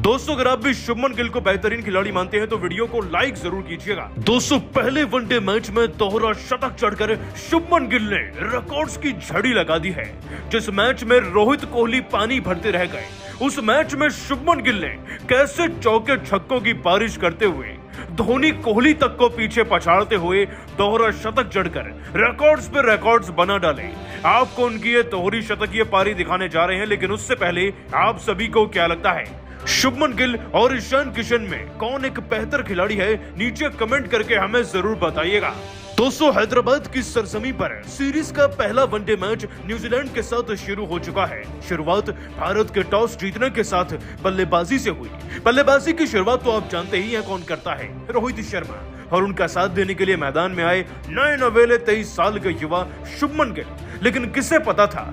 दोस्तों, अगर आप भी शुभमन गिल को बेहतरीन खिलाड़ी मानते हैं तो वीडियो को लाइक जरूर कीजिएगा। दोस्तों, पहले वनडे मैच में दोहरा शतक चढ़कर शुभमन गिल ने रिकॉर्ड्स की झड़ी लगा दी है। जिस मैच में रोहित कोहली पानी भरते रह गए, उस मैच में शुभमन गिल ने कैसे चौके छक्कों की बारिश करते हुए धोनी कोहली तक को पीछे पछाड़ते हुए दोहरा शतक जड़कर रिकॉर्ड्स पे रिकॉर्ड्स बना डाले। आपको उनकी ये दोहरी शतकीय पारी दिखाने जा रहे हैं, लेकिन उससे पहले आप सभी को क्या लगता है, शुभमन गिल और ईशान किशन में कौन एक बेहतर खिलाड़ी है? नीचे कमेंट करके हमें जरूर बताइएगा। दोस्तों, हैदराबाद की सरजमी पर सीरीज का पहला वनडे मैच न्यूजीलैंड के साथ शुरू हो चुका है। शुरुआत भारत के टॉस जीतने के साथ बल्लेबाजी से हुई। बल्लेबाजी की शुरुआत तो आप जानते ही हैं कौन करता है, रोहित शर्मा। और उनका साथ देने के लिए मैदान में आए नए नवेले 23 साल के युवा शुभमन गिल। लेकिन किसे पता था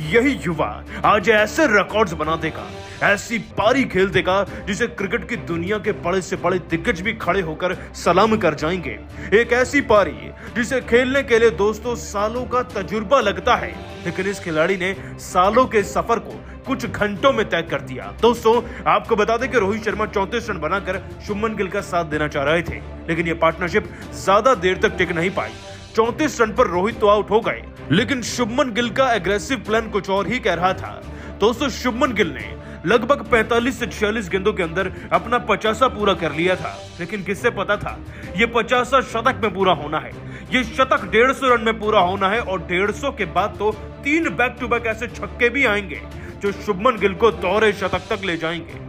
यही युवा आज ऐसे रिकॉर्ड्स बना देगा, ऐसी पारी खेल देगा जिसे क्रिकेट की दुनिया के बड़े से बड़े दिग्गज भी खड़े होकर सलाम कर जाएंगे। एक ऐसी पारी जिसे खेलने के लिए दोस्तों सालों का तजुर्बा लगता है, लेकिन इस खिलाड़ी ने सालों के सफर को कुछ घंटों में तय कर दिया। दोस्तों, आपको बता दें कि रोहित शर्मा 34 रन बनाकर शुभमन गिल का साथ देना चाह रहे थे, लेकिन यह पार्टनरशिप ज्यादा देर तक टिक नहीं पाई। 34 रन पर रोहित तो आउट हो गए, लेकिन शुभमन गिल का एग्रेसिव प्लान कुछ और ही कह रहा था। दोस्तों, शुभमन गिल ने लगभग 45 से 46 गेंदों के अंदर अपना 50 पूरा कर लिया था, लेकिन किससे पता था ये 50 शतक में पूरा होना है, ये शतक 150 रन में पूरा होना है। और 150 के बाद तो 3 बैक टू बैक ऐसे छक्के भी आएंगे जो शुभमन गिल को दोहरे शतक तक ले जाएंगे।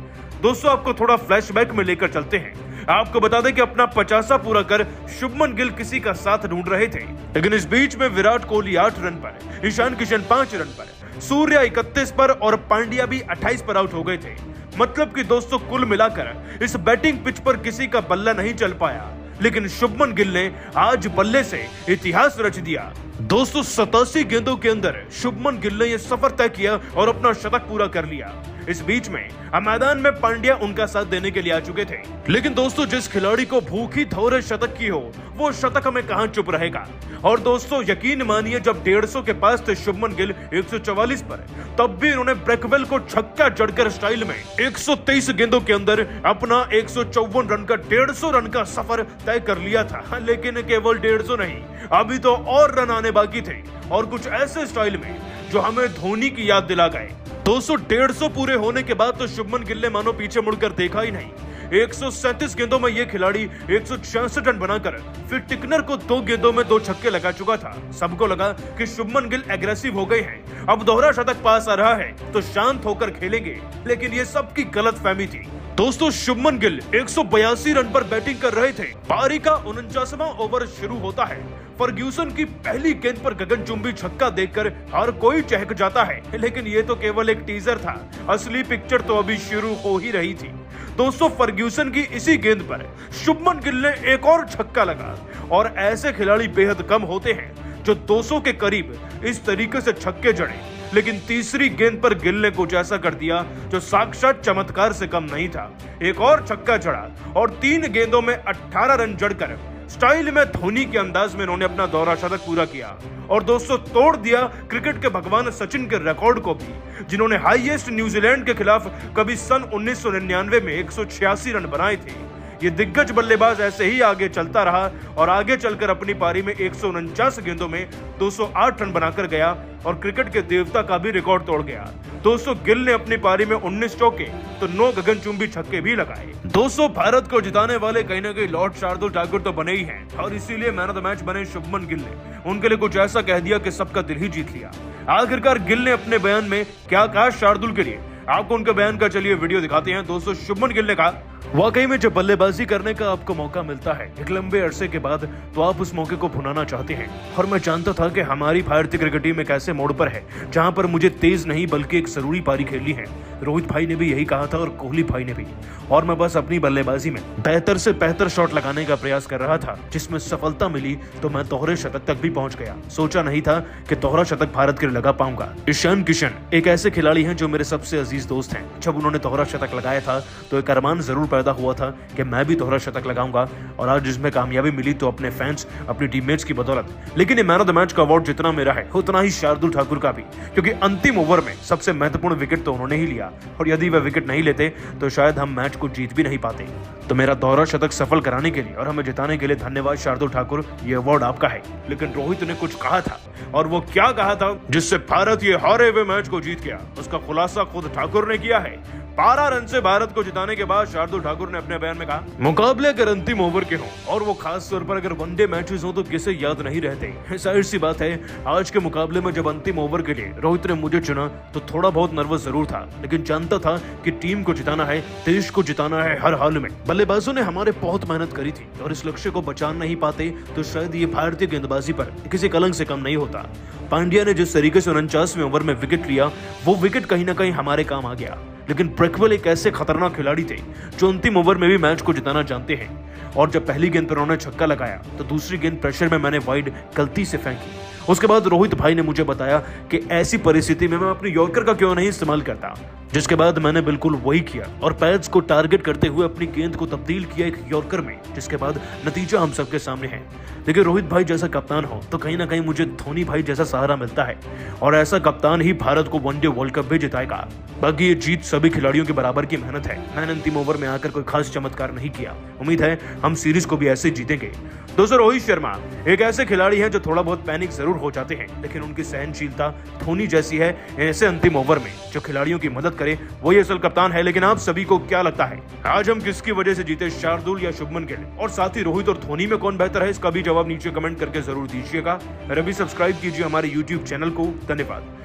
दोस्तों, आपको थोड़ा फ्लैशबैक में लेकर चलते हैं। आपको बता दें कि अपना 50 पूरा कर शुभमन गिल किसी का साथ ढूंढ रहे थे, लेकिन इस बीच में विराट कोहली 8 रन पर, ईशान किशन 5 रन पर, सूर्या 31 पर और पांड्या भी 28 पर आउट हो गए थे। मतलब कि दोस्तों, कुल मिलाकर इस बैटिंग पिच पर किसी का बल्ला नहीं चल पाया, लेकिन शुभमन गिल ने आज बल्ले से इतिहास रच दिया। दोस्तों, 87 गेंदों के अंदर शुभमन गिल ने यह सफर तय किया और अपना शतक पूरा कर लिया। इस बीच में मैदान में पांड्या उनका साथ देने के लिए आ चुके थे, लेकिन दोस्तों, जिस खिलाड़ी को भूख ही दोहरे शतक की हो, वो शतक में कहां चुप रहेगा। और दोस्तों, यकीन मानिए, जब 150 के पास थे शुभमन गिल 144 पर, तब भी इन्होंने ब्रेकवेल को छक्का जड़कर स्टाइल में 123 गेंदों के अंदर अपना 154 रन का 150 रन का सफर तय कर लिया था। लेकिन केवल 150 नहीं, अभी तो और रन आने बाकी थे, और कुछ ऐसे स्टाइल में जो हमें धोनी की याद दिला गए। दोस्तों, 150 पूरे होने के बाद तो शुभमन गिल ने मानो पीछे मुड़कर देखा ही नहीं। 137 गेंदों में ये खिलाड़ी 166 रन बनाकर फिर टिकनर को 2 गेंदों में 2 छक्के लगा चुका था। सबको लगा कि शुभमन गिल एग्रेसिव हो गए हैं, अब दोहरा शतक पास आ रहा है तो शांत होकर खेलेंगे, लेकिन ये सबकी गलतफहमी थी। दोस्तों, शुभमन गिल 182 रन पर बैटिंग कर रहे थे। पारी का 49वां ओवर शुरू होता है। फर्ग्यूसन की पहली गेंद पर गगनचुंबी छक्का देखकर हर कोई चहक जाता है, लेकिन ये तो केवल एक टीजर था, असली पिक्चर तो अभी शुरू हो ही रही थी। दोस्तों, फर्ग्यूसन की इसी गेंद पर शुभमन गिल ने एक और छक्का लगा, और ऐसे खिलाड़ी बेहद कम होते हैं जो 200 के करीब इस तरीके से छक्के जड़े। लेकिन तीसरी गेंद पर गिल ने कुछ ऐसा कर दिया जो साक्षात चमत्कार से कम नहीं था। एक और छक्का जड़ा और 3 गेंदों में 18 रन जड़कर स्टाइल में धोनी के अंदाज में इन्होंने अपना दोहरा शतक पूरा किया। और दोस्तों, तोड़ दिया क्रिकेट के भगवान सचिन के रिकॉर्ड को भी, जिन्होंने हाईएस्ट न्यूजीलैंड के खिलाफ कभी सन 1999 में 186 रन बनाए थे। ये दिग्गज बल्लेबाज ऐसे ही आगे चलता रहा और आगे चलकर अपनी पारी में 149 गेंदों में 208 रन बनाकर गया और क्रिकेट के देवता का भी रिकॉर्ड तोड़ गया। दोस्तों, गिल ने अपनी पारी में 19 चौके तो 9 गगनचुंबी छक्के भी लगाए। दोस्तों, भारत को जिताने वाले कहीं ना कहीं लॉर्ड शार्दुल ठाकुर तो बने ही हैं, और इसीलिए मैन ऑफ द मैच बने शुभमन गिल ने उनके लिए कुछ ऐसा कह दिया कि सबका दिल ही जीत लिया। आखिरकार गिल ने अपने बयान में क्या कहा शार्दुल के लिए, आपको उनके बयान का चलिए वीडियो दिखाते हैं। दोस्तों, शुभमन गिल ने कहा, वाकई में जब बल्लेबाजी करने का आपको मौका मिलता है एक लंबे अरसे के बाद, तो आप उस मौके को भुनाना चाहते हैं। और मैं जानता था कि हमारी भारतीय क्रिकेट टीम एक ऐसे मोड़ पर है जहां पर मुझे तेज नहीं बल्कि एक जरूरी पारी खेलनी है। रोहित भाई ने भी यही कहा था और कोहली भाई ने भी, और मैं बस अपनी बल्लेबाजी में बेहतर से बेहतर शॉट लगाने का प्रयास कर रहा था, जिसमें सफलता मिली तो मैं दोहरे शतक तक भी पहुंच गया। सोचा नहीं था कि दोहरा शतक भारत के लिए लगा पाऊंगा। ईशान किशन एक ऐसे खिलाड़ी हैं जो मेरे सबसे अजीज दोस्त हैं। जब उन्होंने दोहरा शतक लगाया था तो एक अरमान जरूर पैदा हुआ था कि मैं भी दोहरा शतक लगाऊंगा, और आज जिसमें कामयाबी मिली तो अपने फैंस, अपनी टीममेट्स की बदौलत। लेकिन ये मैन ऑफ द मैच का अवार्ड जितना मेरा है उतना ही शार्दुल ठाकुर का भी, क्योंकि अंतिम ओवर में सबसे महत्वपूर्ण विकेट तो उन्होंने ही लिया, और यदि वह विकेट नहीं लेते तो शायद हम मैच को जीत भी नहीं पाते। तो मेरा दोहरा शतक सफल कराने के लिए और हमें जिताने के लिए धन्यवाद शार्दुल ठाकुर, ये अवार्ड आपका है। लेकिन रोहित ने कुछ कहा था, और वो क्या कहा था जिससे भारत ये हारे हुए मैच को जीत गया, उसका खुलासा खुद ठाकुर ने किया है। 12 रन से भारत को जिताने के बाद शार्दुल ठाकुर ने अपने बयान में कहा, मुकाबले अगर अंतिम ओवर के हों और वो खास तौर पर अगर वनडे मैचेस हो तो किसे याद नहीं रहते। जाहिर सी बात है, आज के मुकाबले में जब अंतिम ओवर के लिए रोहित ने मुझे चुना तो थोड़ा बहुत नर्वस जरूर था, लेकिन जानता था कि टीम को जिताना है, देश को जिताना है हर हाल में। बल्लेबाजों ने हमारे बहुत मेहनत करी थी और इस लक्ष्य को बचा नहीं पाते तो शायद ये भारतीय गेंदबाजी पर किसी कलंक से कम नहीं होता। पांड्या ने जिस तरीके से 49वें ओवर में विकेट लिया, वो विकेट कहीं ना कहीं हमारे काम आ गया। लेकिन ब्रेकवेल एक ऐसे खतरनाक खिलाड़ी थे जो अंतिम ओवर में भी मैच को जिताना जानते हैं, और जब पहली गेंद पर उन्होंने छक्का लगाया तो दूसरी गेंद प्रेशर में मैंने वाइड गलती से फेंकी। उसके बाद रोहित भाई ने मुझे बताया कि ऐसी परिस्थिति में मैं अपनी यॉर्कर का क्यों नहीं इस्तेमाल करता, जिसके बाद मैंने बिल्कुल वही किया और पैड्स को टारगेट करते हुए अपनी गेंद को तब्दील किया एक यॉर्कर में, जिसके बाद नतीजा हम सबके सामने है। देखिए, रोहित भाई जैसा कप्तान हो तो कहीं ना कहीं मुझे धोनी भाई जैसा सहारा मिलता है, और ऐसा कप्तान ही भारत को वनडे वर्ल्ड कप भी जिताएगा। बाकी ये जीत सभी खिलाड़ियों के बराबर की मेहनत है। मैंने अंतिम ओवर में आकर कोई खास चमत्कार नहीं किया। उम्मीद है हम सीरीज को भी ऐसे जीतेंगे। दोस्तों, रोहित शर्मा एक ऐसे खिलाड़ी हैं जो थोड़ा बहुत पैनिक जरूर हो जाते हैं, लेकिन उनकी सहनशीलता धोनी जैसी है। ऐसे अंतिम ओवर में जो खिलाड़ियों की मदद करे वही असल कप्तान है। लेकिन आप सभी को क्या लगता है, आज हम किसकी वजह से जीते, शार्दुल या शुभमन गिल? और साथ ही रोहित और धोनी में कौन बेहतर है, इसका भी जवाब नीचे कमेंट करके जरूर दीजिएगा। रवि, सब्सक्राइब कीजिए हमारे YouTube चैनल को। धन्यवाद।